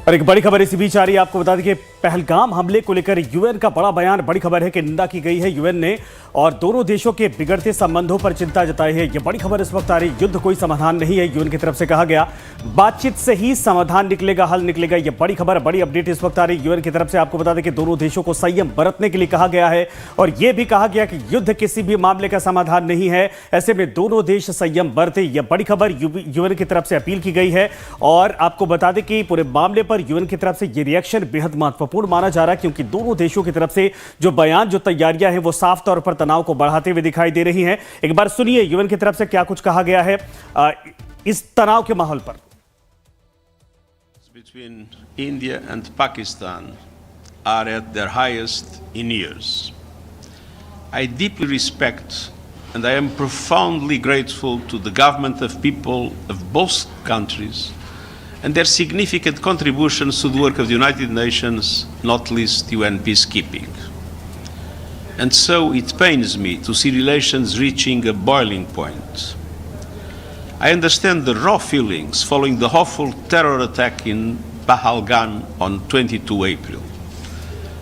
और एक बड़ी खबर इसी बीच आ रही है। आपको बता दें कि पहलगाम हमले को लेकर यूएन का बड़ा बयान, बड़ी खबर है कि निंदा की गई है यूएन ने और दोनों देशों के बिगड़ते संबंधों पर चिंता जताई है। ये बड़ी खबर इस वक्त आ रही। युद्ध कोई समाधान नहीं है, यूएन की तरफ से कहा गया। बातचीत से ही समाधान निकलेगा, हल निकलेगा। ये बड़ी खबर, बड़ी अपडेट इस वक्त आ रही यूएन की तरफ से। आपको बता दें कि दोनों देशों को संयम बरतने के लिए कहा गया है और यह भी कहा गया कि युद्ध किसी भी मामले का समाधान नहीं है। ऐसे में दोनों देश संयम बरते, यह बड़ी खबर यूएन की तरफ से अपील की गई है। और आपको बता दें कि पूरे मामले पर यूएन की तरफ से यह रिएक्शन बेहद महत्वपूर्ण माना जा रहा है, क्योंकि दोनों देशों की तरफ से जो बयान, जो तैयारियां हैं, वो साफ तौर पर तनाव को बढ़ाते हुए दिखाई दे रही हैं। एक बार सुनिए यूएन की तरफ से क्या कुछ कहा गया है इस तनाव के माहौल पर। Between India and Pakistan are at their highest in years. I deeply respect and I am profoundly grateful to the government of people of both countries and their significant contributions to the work of the United Nations, not least UN peacekeeping. And so it pains me to see relations reaching a boiling point. I understand the raw feelings following the awful terror attack in Pahalgam on 22 April.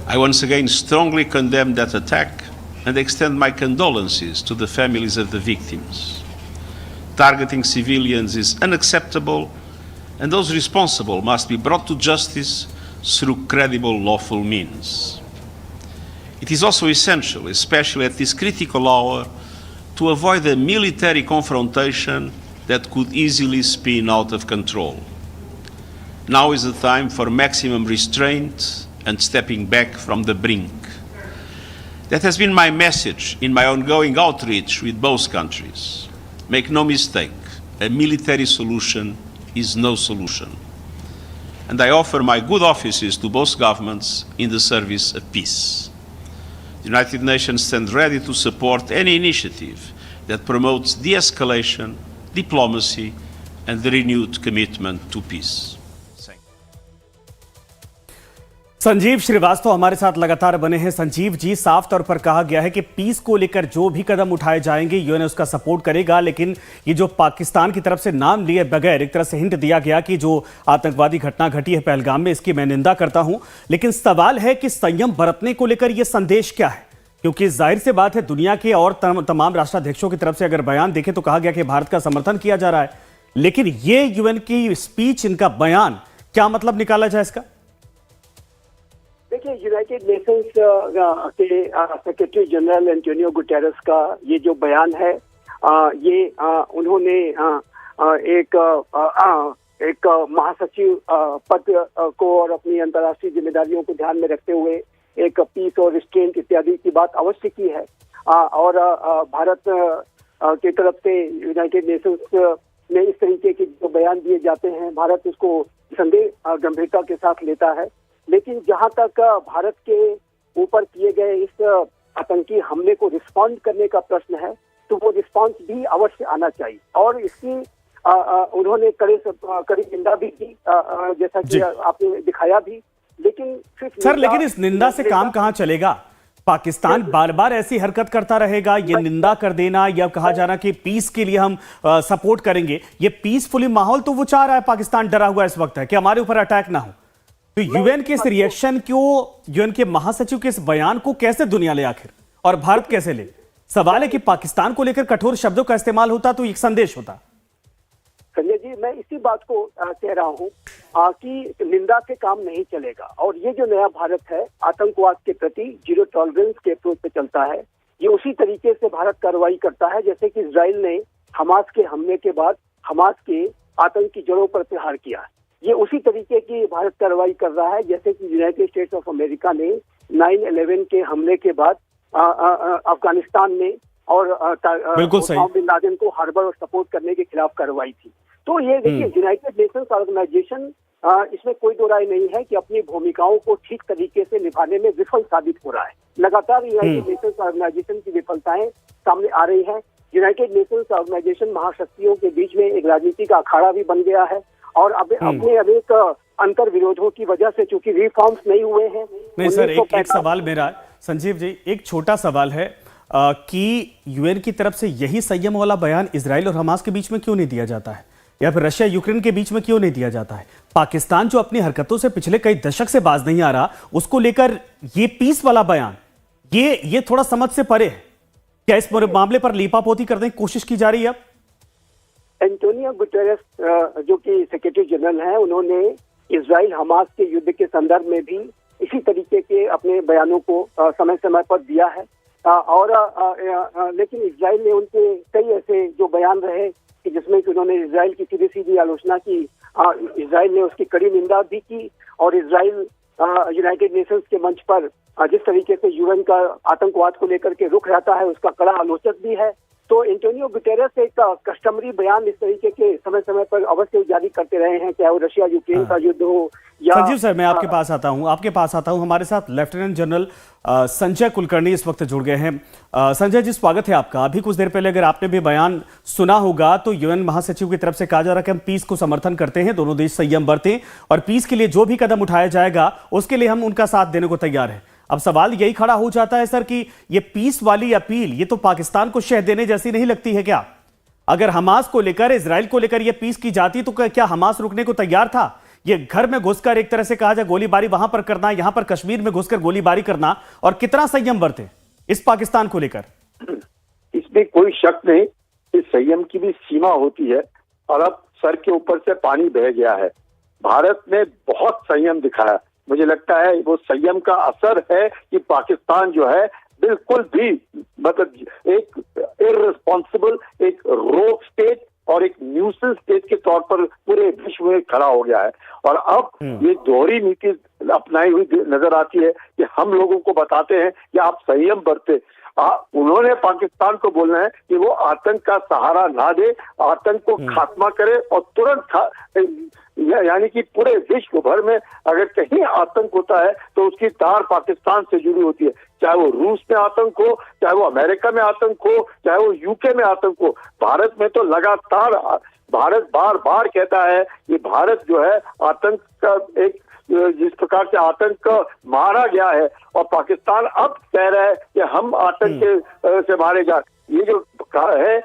I once again strongly condemn that attack and extend my condolences to the families of the victims. Targeting civilians is unacceptable, and those responsible must be brought to justice through credible lawful means. It is also essential, especially at this critical hour, to avoid a military confrontation that could easily spin out of control. Now is the time for maximum restraint and stepping back from the brink. That has been my message in my ongoing outreach with both countries. Make no mistake, a military solution is no solution. And I offer my good offices to both governments in the service of peace. The United Nations stands ready to support any initiative that promotes de-escalation, diplomacy, and the renewed commitment to peace. Sanjeev Srivastava हमारे साथ लगातार बने हैं। संजीव जी, साफ तौर पर कहा गया है कि पीस को लेकर जो भी कदम उठाए जाएंगे यूएन उसका सपोर्ट करेगा, लेकिन ये जो पाकिस्तान की तरफ से नाम लिए बगैर एक तरह से हिंट दिया गया कि जो आतंकवादी घटना घटी है पहलगाम में, इसकी मैं निंदा करता हूं। लेकिन सवाल है कि संयम बरतने को लेकर यह संदेश क्या है, क्योंकि जाहिर सी बात है दुनिया के और तमाम राष्ट्राध्यक्षों की तरफ से अगर बयान देखें तो कहा गया कि भारत का समर्थन किया जा रहा है, लेकिन ये यूएन की स्पीच, इनका बयान, क्या मतलब निकाला जाए इसका? देखिए, यूनाइटेड नेशंस के सेक्रेटरी जनरल एंटोनियो गुटेरेस का ये जो बयान है, ये उन्होंने एक महासचिव पद को और अपनी अंतर्राष्ट्रीय जिम्मेदारियों को ध्यान में रखते हुए एक पीस और रिस्ट्रेंट इत्यादि की बात अवश्य की है। और भारत की तरफ से यूनाइटेड नेशंस में इस तरीके के जो बयान दिए जाते हैं, भारत उसको संदेह गंभीरता के साथ लेता है। लेकिन जहां तक भारत के ऊपर किए गए इस आतंकी हमले को रिस्पॉन्ड करने का प्रश्न है, तो वो रिस्पॉन्स भी अवश्य आना चाहिए और इसकी उन्होंने कड़ी निंदा भी की, जैसा कि आपने दिखाया भी। लेकिन सर, लेकिन इस निंदा से काम कहां चलेगा? पाकिस्तान बार बार ऐसी हरकत करता रहेगा। ये निंदा कर देना या कहा जाना कि पीस के लिए हम सपोर्ट करेंगे, ये पीसफुली माहौल तो वो चाह रहा है, पाकिस्तान डरा हुआ इस वक्त है कि हमारे ऊपर अटैक ना हो। तो यूएन के इस रिएक्शन को, यूएन के महासचिव के इस बयान को कैसे दुनिया ले आखिर, और भारत कैसे ले? सवाल है कि पाकिस्तान को लेकर कठोर शब्दों का इस्तेमाल होता तो एक संदेश होता। संजय जी, मैं इसी बात को कह रहा हूँ कि निंदा से काम नहीं चलेगा। और ये जो नया भारत है, आतंकवाद के प्रति जीरो टॉलरेंस के अप्रोच पे चलता है। ये उसी तरीके से भारत कार्रवाई करता है जैसे कि इजराइल ने हमास के हमले के बाद हमास के आतंक की जड़ों पर प्रहार किया। ये उसी तरीके की भारत कार्रवाई कर रहा है जैसे कि यूनाइटेड स्टेट्स ऑफ अमेरिका ने 9/11 के हमले के बाद अफगानिस्तान में और बिन लादेन को हार्बर और सपोर्ट करने के खिलाफ कार्रवाई थी। तो ये देखिए, यूनाइटेड नेशंस ऑर्गेनाइजेशन, इसमें कोई दो राय नहीं है कि अपनी भूमिकाओं को ठीक तरीके से निभाने में विफल साबित हो रहा है। लगातार यूनाइटेड नेशंस ऑर्गेनाइजेशन की विफलताएं सामने आ रही है। यूनाइटेड नेशंस ऑर्गेनाइजेशन महाशक्तियों के बीच में एक राजनीति का अखाड़ा भी बन गया है और अब अपने अनेक अंतर विरोधों की वजह से चूंकि रिफॉर्म्स नहीं हुए हैं। नहीं सर, एक सवाल मेरा, संजीव जी, एक छोटा सवाल है कि यूएन की तरफ से यही संयम वाला बयान इजराइल और हमास के बीच में क्यों नहीं दिया जाता है? या फिर रशिया यूक्रेन के बीच में क्यों नहीं दिया जाता है? पाकिस्तान जो अपनी हरकतों से पिछले कई दशक से बाज नहीं आ रहा, उसको लेकर ये पीस वाला बयान ये थोड़ा समझ से परे है। क्या इस मामले पर लीपापोती करने की कोशिश की जा रही है अब? एंटोनियो गुटेरेस जो कि सेक्रेटरी जनरल हैं, उन्होंने इजराइल हमास के युद्ध के संदर्भ में भी इसी तरीके के अपने बयानों को समय समय पर दिया है। लेकिन इजराइल ने उनके कई ऐसे जो बयान रहे कि जिसमें कि उन्होंने इजराइल की सीधी सीधी आलोचना की, इजराइल ने उसकी कड़ी निंदा भी की, और इजराइल यूनाइटेड नेशंस के मंच पर जिस तरीके से यूएन का आतंकवाद को लेकर के रुख रहता है, उसका कड़ा आलोचक भी है। तो एंटोनियो गुटेरेस एक कस्टमरी बयान इस तरीके के समय समय पर अवश्य जारी करते रहे हैं, चाहे वो रशिया यूक्रेन का युद्ध हो या। संजीव सर, मैं आपके पास आता हूं। हमारे साथ लेफ्टिनेंट जनरल संजय कुलकर्णी इस वक्त जुड़ गए हैं। संजय जी, स्वागत है आपका। अभी कुछ देर पहले अगर आपने भी बयान सुना होगा तो यूएन महासचिव की तरफ से कहा जा रहा है कि हम पीस को समर्थन करते हैं, दोनों देश संयम बरतें और पीस के लिए जो भी कदम उठाया जाएगा उसके लिए हम उनका साथ देने को तैयार हैं। अब सवाल यही खड़ा हो जाता है सर कि ये पीस वाली अपील ये तो पाकिस्तान को शह देने जैसी नहीं लगती है क्या? अगर हमास को लेकर, इजराइल को लेकर ये पीस की जाती तो क्या हमास रुकने को तैयार था? ये घर में घुसकर एक तरह से कहा जाए गोलीबारी वहां पर करना, यहां पर कश्मीर में घुसकर गोलीबारी करना, और कितना संयम बरते इस पाकिस्तान को लेकर? इसमें कोई शक नहीं, इस संयम की भी सीमा होती है और अब सर के ऊपर से पानी बह गया है। भारत ने बहुत संयम दिखाया, मुझे लगता है वो संयम का असर है कि पाकिस्तान जो है बिल्कुल भी मतलब एक इररिस्पॉन्सिबल, एक रोग स्टेट और एक न्यूसेंस स्टेट के तौर पर पूरे विश्व में खड़ा हो गया है। और अब ये दोहरी नीति अपनाई हुई नजर आती है कि हम लोगों को बताते हैं कि आप संयम बरते। उन्होंने पाकिस्तान को बोलना है कि वो आतंक का सहारा ना दे, आतंक को खात्मा करे और तुरंत यानी कि पूरे विश्व भर में अगर कहीं आतंक होता है तो उसकी तार पाकिस्तान से जुड़ी होती है, चाहे वो रूस में आतंक हो, चाहे वो अमेरिका में आतंक हो, चाहे वो यूके में आतंक हो। भारत में तो लगातार भारत बार बार कहता है कि भारत जो है आतंक का एक जिस प्रकार से आतंक मारा गया है, और पाकिस्तान अब कह रहा है कि हम आतंक से मारे जा। ये जो है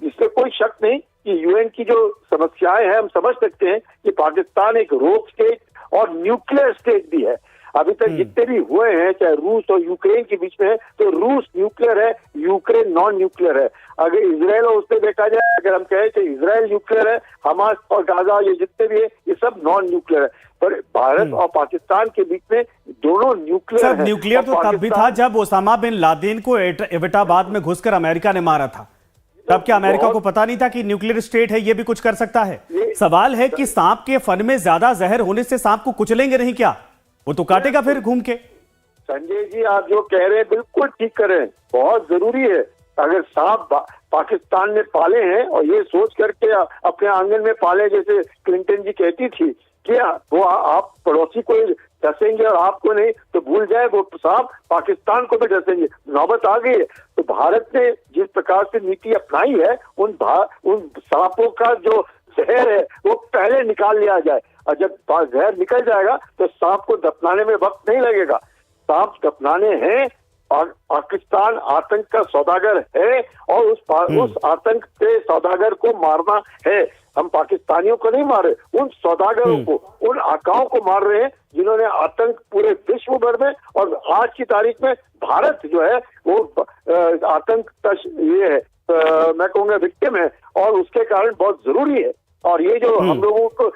इसमें कोई शक नहीं कि यूएन की जो समस्याएं हैं हम समझ सकते हैं कि पाकिस्तान एक रोग स्टेट और न्यूक्लियर स्टेट भी है। अभी तक जितने भी हुए हैं चाहे रूस और यूक्रेन के बीच में है, तो रूस न्यूक्लियर है, यूक्रेन नॉन न्यूक्लियर है। अगर इजराइल और उससे देखा जाए, अगर हम कहें तो इजराइल न्यूक्लियर है, हमास और गाजा ये जितने भी है ये सब नॉन न्यूक्लियर है। पर भारत और पाकिस्तान के बीच में दोनों न्यूक्लियर है। न्यूक्लियर तो तब भी था जब ओसामा बिन लादेन को एबटाबाद में घुसकर अमेरिका ने मारा था। तब क्या अमेरिका को पता नहीं था कि न्यूक्लियर स्टेट है, ये भी कुछ कर सकता है? सवाल है कि सांप के फन में ज्यादा जहर होने से सांप को कुचलेंगे नहीं क्या? वो तो काटेगा फिर घूम के। संजय जी, आप जो कह रहे हैं बिल्कुल ठीक कर रहे हैं, बहुत जरूरी है। अगर सांप पाकिस्तान में पाले हैं और ये सोच करके अपने आंगन में पाले, जैसे क्लिंटन जी कहती थी कि वो आप पड़ोसी को डसेंगे और आपको नहीं, तो भूल जाए वो सांप पाकिस्तान को भी डसेंगे। नौबत आ गई है। तो भारत ने जिस प्रकार से नीति अपनाई है, उन सांपों का जो जहर है वो पहले निकाल लिया जाए, और जब जहर निकल जाएगा तो सांप को दफनाने में वक्त नहीं लगेगा। सांप दफनाने हैं और पाकिस्तान आतंक का सौदागर है और उस आतंक के सौदागर को मारना है। हम पाकिस्तानियों को नहीं मार रहे, उन सौदागरों को, उन आकाओं को मार रहे हैं जिन्होंने आतंक पूरे विश्व भर में, और आज की तारीख में भारत जो है वो आतंक का ये है, मैं कहूँगा विक्टिम है, और उसके कारण बहुत जरूरी है। और ये जो हम लोगों को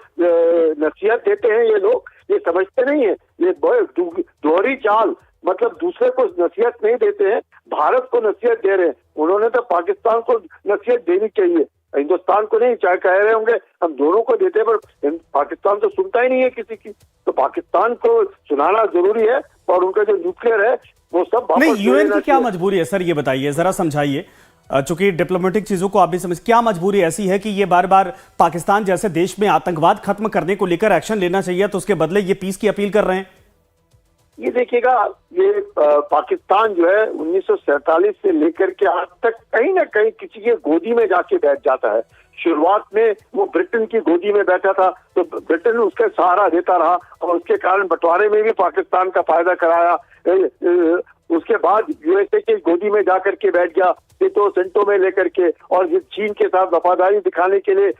नसीहत देते हैं ये लोग, ये समझते नहीं है, ये दोहरी चाल, मतलब दूसरे को नसीहत नहीं देते हैं, भारत को नसीहत दे रहे हैं। उन्होंने तो पाकिस्तान को नसीहत देनी चाहिए, हिंदुस्तान को नहीं। चाहे कह रहे होंगे हम दोनों को देते हैं, पर पाकिस्तान तो सुनता ही नहीं है किसी की। तो पाकिस्तान को सुनाना जरूरी है, और उनका जो न्यूक्लियर है वो सब नहीं। यूएन की क्या मजबूरी है सर, ये बताइए जरा, समझाइए। चूंकि डिप्लोमेटिक चीजों को आप भी समझ, क्या मजबूरी ऐसी है कि ये बार बार पाकिस्तान जैसे देश में आतंकवाद खत्म करने को लेकर एक्शन लेना चाहिए, तो उसके बदले ये पीस की अपील कर रहे हैं? ये देखिएगा, ये पाकिस्तान जो है 1947 से लेकर के आज तक कहीं ना कहीं किसी के गोदी में जाके बैठ जाता है। शुरुआत में वो ब्रिटेन की गोदी में बैठा था, तो ब्रिटेन उसके सहारा देता रहा, और उसके कारण बंटवारे में भी पाकिस्तान का फायदा कराया। उसके बाद यूएसए की गोदी में जाकर के बैठ गया सीटो सेंटो में लेकर के, और चीन के साथ वफादारी दिखाने के लिए,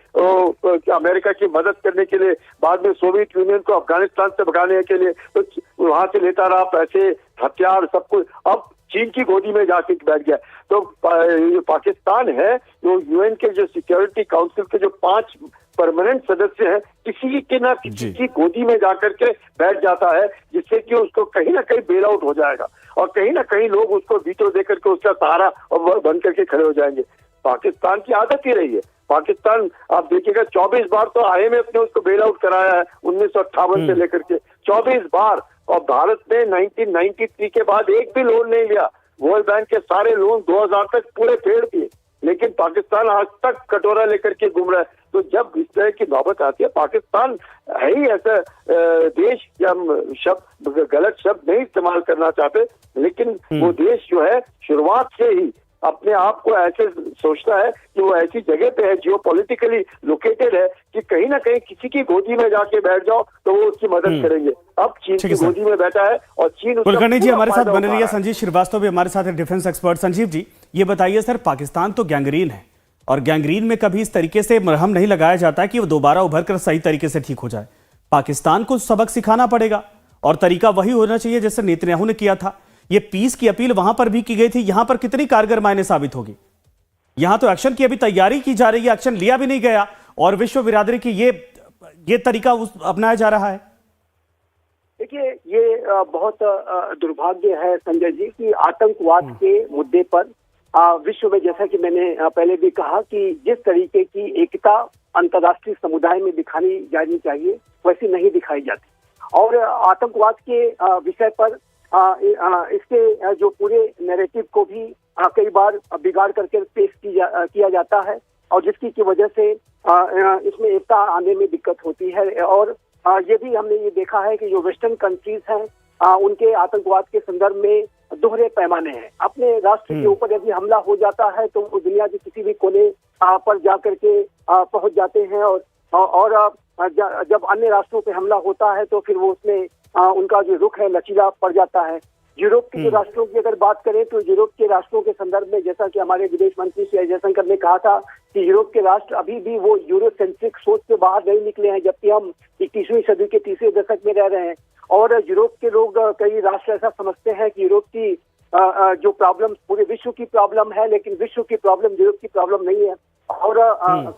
अमेरिका की मदद करने के लिए, बाद में सोवियत यूनियन को अफगानिस्तान से भगाने के लिए तो वहां से लेता रहा पैसे, हथियार, सब कुछ। अब चीन की गोदी में जाके बैठ गया। तो पाकिस्तान है जो यूएन के जो सिक्योरिटी काउंसिल के जो 5 परमानेंट सदस्य हैं, किसी के ना किसी की गोदी में जाकर के बैठ जाता है, जिससे कि उसको कहीं ना कहीं बेल आउट हो जाएगा और कहीं ना कहीं लोग उसको वीटो देकर के उसका सहारा बन करके खड़े हो जाएंगे। पाकिस्तान की आदत ही रही है। पाकिस्तान आप देखिएगा 24 बार तो आईएमएफ ने उसको बेल आउट कराया है 1958 से लेकर के 24 बार, और भारत ने 1993 के बाद एक भी लोन नहीं लिया। वर्ल्ड बैंक के सारे लोन 2000 तक पूरे फेड दिए, लेकिन पाकिस्तान आज तक कटोरा लेकर के घूम रहा है। तो जब इस तरह की नौबत आती है, पाकिस्तान है ही ऐसा देश, या हम शब्द गलत शब्द नहीं इस्तेमाल करना चाहते, लेकिन वो देश जो है शुरुआत से ही अपने आप को ऐसे सोचता है कि वो ऐसी जगह पे है, जियोपॉलिटिकली लोकेटेड है, कि कहीं ना कहीं किसी की गोदी में जाके बैठ जाओ तो वो उसकी मदद करेंगे। अब चीन की गोदी में बैठा है और चीन। कुलकर्णी जी हमारे साथ बने रहिए। संजीव श्रीवास्तव भी हमारे साथ है, डिफेंस एक्सपर्ट। संजीव जी ये बताइए सर, पाकिस्तान तो गैंग्रीन है और गैंग्रीन में कभी इस तरीके से मरहम नहीं लगाया जाता कि वो दोबारा उभर कर सही तरीके से ठीक हो जाए। पाकिस्तान को सबक सिखाना पड़ेगा और तरीका वही होना चाहिए जैसे नेतन्याहू ने किया था। ये पीस की अपील वहां पर भी की गई थी, यहां पर कितनी कारगर मायने साबित होगी? यहां तो एक्शन की अभी तैयारी की जा रही है, एक्शन लिया भी नहीं गया और विश्व बिरादरी की ये तरीका अपनाया जा रहा है। देखिए, ये बहुत दुर्भाग्य है संजय जी कि आतंकवाद के मुद्दे पर विश्व में, जैसा कि मैंने पहले भी कहा, कि जिस तरीके की एकता अंतर्राष्ट्रीय समुदाय में दिखानी जानी चाहिए वैसी नहीं दिखाई जाती। और आतंकवाद के विषय पर इसके जो पूरे नैरेटिव को भी कई बार बिगाड़ करके पेश किया जाता है, और जिसकी की वजह से इसमें एकता आने में दिक्कत होती है। और ये भी हमने ये देखा है कि जो वेस्टर्न कंट्रीज हैं उनके आतंकवाद के संदर्भ में दोहरे पैमाने हैं। अपने राष्ट्र के ऊपर यदि हमला हो जाता है तो वो दुनिया के किसी भी कोने पर जाकर के पहुंच जाते हैं, और जब अन्य राष्ट्रों पे हमला होता है तो फिर वो उसमें उनका जो रुख है लचीला पड़ जाता है। यूरोप के जो राष्ट्रों की अगर बात करें तो यूरोप के राष्ट्रों के संदर्भ में, जैसा कि हमारे विदेश मंत्री श्री जयशंकर ने कहा था कि यूरोप के राष्ट्र अभी भी वो यूरोसेंट्रिक सोच से बाहर नहीं निकले हैं, जबकि हम 21वीं सदी के तीसरे दशक में रह रहे हैं। और यूरोप के लोग, कई राष्ट्र ऐसा समझते हैं कि यूरोप की जो प्रॉब्लम पूरे विश्व की प्रॉब्लम है, लेकिन विश्व की प्रॉब्लम यूरोप की प्रॉब्लम नहीं है। और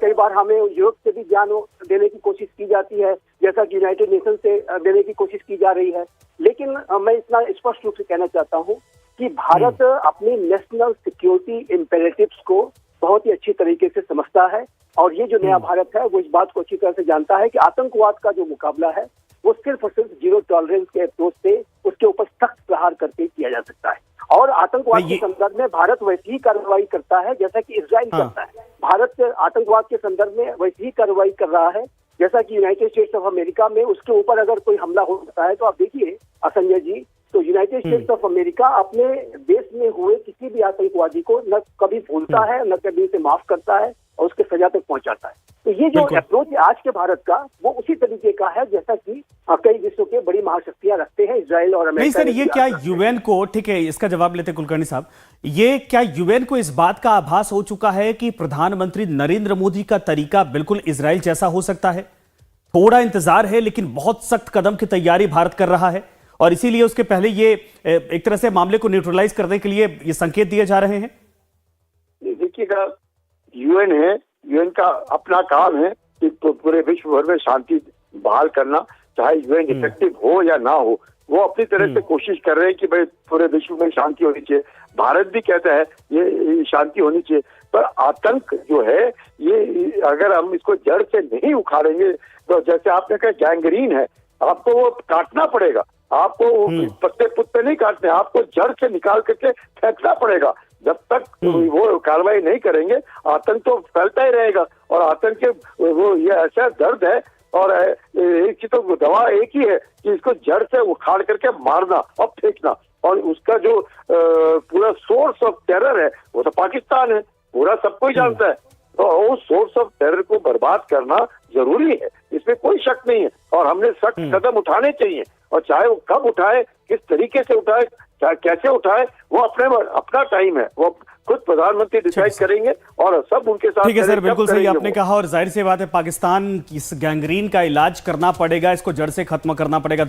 कई बार हमें यूरोप से भी ज्ञान देने की कोशिश की जाती है, जैसा कि यूनाइटेड नेशन से देने की कोशिश की जा रही है। लेकिन मैं इतना स्पष्ट रूप से कहना चाहता हूं कि भारत अपनी नेशनल सिक्योरिटी इम्पेरेटिव्स को बहुत ही अच्छी तरीके से समझता है, और ये जो नया भारत है वो इस बात को अच्छी तरह से जानता है कि आतंकवाद का जो मुकाबला है वो सिर्फ और सिर्फ जीरो टॉलरेंस के अप्रोच से उसके ऊपर सख्त प्रहार करके किया जा सकता है। और आतंकवाद के संदर्भ में भारत वैसी ही कार्रवाई करता है जैसा कि इजराइल करता है। भारत आतंकवाद के संदर्भ में वैसी ही कार्रवाई कर रहा है जैसा कि यूनाइटेड स्टेट्स ऑफ अमेरिका में उसके ऊपर अगर कोई हमला हो जाता है तो आप देखिए संजय जी, तो यूनाइटेड स्टेट्स ऑफ अमेरिका अपने देश में हुए किसी भी आतंकवादी को न कभी भूलता है, न कभी उसे माफ करता है और उसके सजा तक पहुंचाता है। तो ये जो अप्रोच है आज के भारत का, वो उसी तरीके का है जैसा कि कई विश्व के बड़ी महाशक्तियां रखते हैं, इजराइल और अमेरिका। नहीं सर, ये क्या यूएन को, ठीक है इसका जवाब लेते कुलकर्णी साहब, ये क्या यूएन को इस बात का आभास हो चुका है कि प्रधानमंत्री नरेंद्र मोदी का तरीका बिल्कुल इजराइल जैसा हो सकता है? थोड़ा इंतजार है लेकिन बहुत सख्त कदम की तैयारी भारत कर रहा है, और इसीलिए उसके पहले ये एक तरह से मामले को न्यूट्रलाइज करने के लिए ये संकेत दिए जा रहे हैं। देखिएगा, यूएन है, यूएन का अपना काम है कि पूरे विश्व भर में शांति बहाल करना, चाहे यूएन इफेक्टिव हो या ना हो। वो अपनी तरह से कोशिश कर रहे हैं कि भाई पूरे विश्व में शांति होनी चाहिए। भारत भी कहता है ये शांति होनी चाहिए, पर आतंक जो है ये अगर हम इसको जड़ से नहीं उखाड़ेंगे तो जैसे आपने कहा गैंग्रीन है, आपको वो काटना पड़ेगा। आपको पत्ते पुत्ते नहीं काटने, आपको जड़ से निकाल करके फेंकना पड़ेगा। जब तक वो कार्रवाई नहीं करेंगे आतंक तो फैलता ही रहेगा, और आतंक के वो ये ऐसा दर्द है और एक तो दवा एक ही है कि इसको जड़ से उखाड़ करके मारना और फेंकना। और उसका जो पूरा सोर्स ऑफ टेरर है वो तो पाकिस्तान है, पूरा सबको ही जानता है। तो उस सोर्स ऑफ टेरर को बर्बाद करना जरूरी है, इसमें कोई शक नहीं है, और हमने सख्त कदम उठाने चाहिए। और चाहे वो कब उठाए, किस तरीके से उठाए, कैसे उठाए वो अपना टाइम है, वो खुद प्रधानमंत्री डिसाइड करेंगे और सब उनके साथ। ठीक है सर, बिल्कुल सही आपने वो। कहा और जाहिर सी बात है पाकिस्तान इस गैंग्रीन का इलाज करना पड़ेगा, इसको जड़ से खत्म करना पड़ेगा।